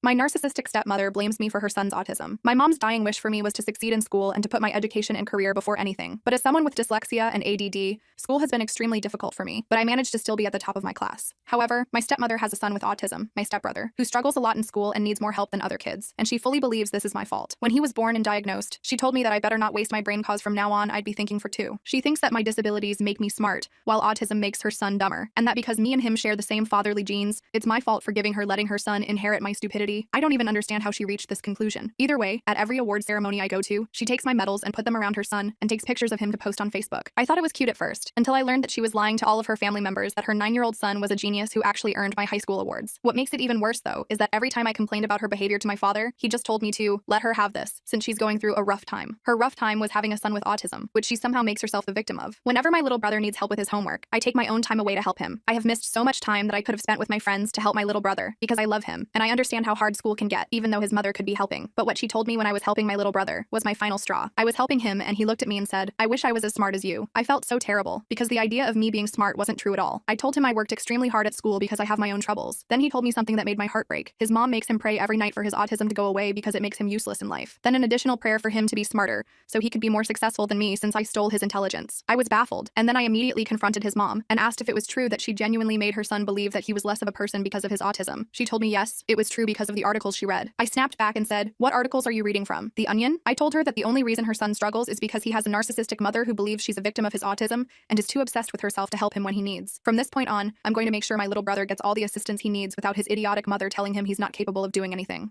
My narcissistic stepmother blames me for her son's autism. My mom's dying wish for me was to succeed in school and to put my education and career before anything. But as someone with dyslexia and ADD, school has been extremely difficult for me, but I managed to still be at the top of my class. However, my stepmother has a son with autism, my stepbrother, who struggles a lot in school and needs more help than other kids, and she fully believes this is my fault. When he was born and diagnosed, she told me that I better not waste my brain cause from now on I'd be thinking for two. She thinks that my disabilities make me smart, while autism makes her son dumber, and that because me and him share the same fatherly genes, it's my fault for giving her letting her son inherit my stupidity. I don't even understand how she reached this conclusion. Either way, at every award ceremony I go to, she takes my medals and put them around her son and takes pictures of him to post on Facebook. I thought it was cute at first, until I learned that she was lying to all of her family members that her 9-year-old son was a genius who actually earned my high school awards. What makes it even worse, though, is that every time I complained about her behavior to my father, he just told me to let her have this, since she's going through a rough time. Her rough time was having a son with autism, which she somehow makes herself the victim of. Whenever my little brother needs help with his homework, I take my own time away to help him. I have missed so much time that I could have spent with my friends to help my little brother, because I love him, and I understand how hard school can get, even though his mother could be helping. But what she told me when I was helping my little brother was my final straw. I was helping him, and he looked at me and said, "I wish I was as smart as you." I felt so terrible, because the idea of me being smart wasn't true at all. I told him I worked extremely hard at school because I have my own troubles. Then he told me something that made my heart break. His mom makes him pray every night for his autism to go away because it makes him useless in life. Then an additional prayer for him to be smarter, so he could be more successful than me since I stole his intelligence. I was baffled, and then I immediately confronted his mom and asked if it was true that she genuinely made her son believe that he was less of a person because of his autism. She told me yes, it was true because of the articles she read. I snapped back and said, "What articles are you reading from? The Onion?" I told her that the only reason her son struggles is because he has a narcissistic mother who believes she's a victim of his autism and is too obsessed with herself to help him when he needs. From this point on, I'm going to make sure my little brother gets all the assistance he needs without his idiotic mother telling him he's not capable of doing anything.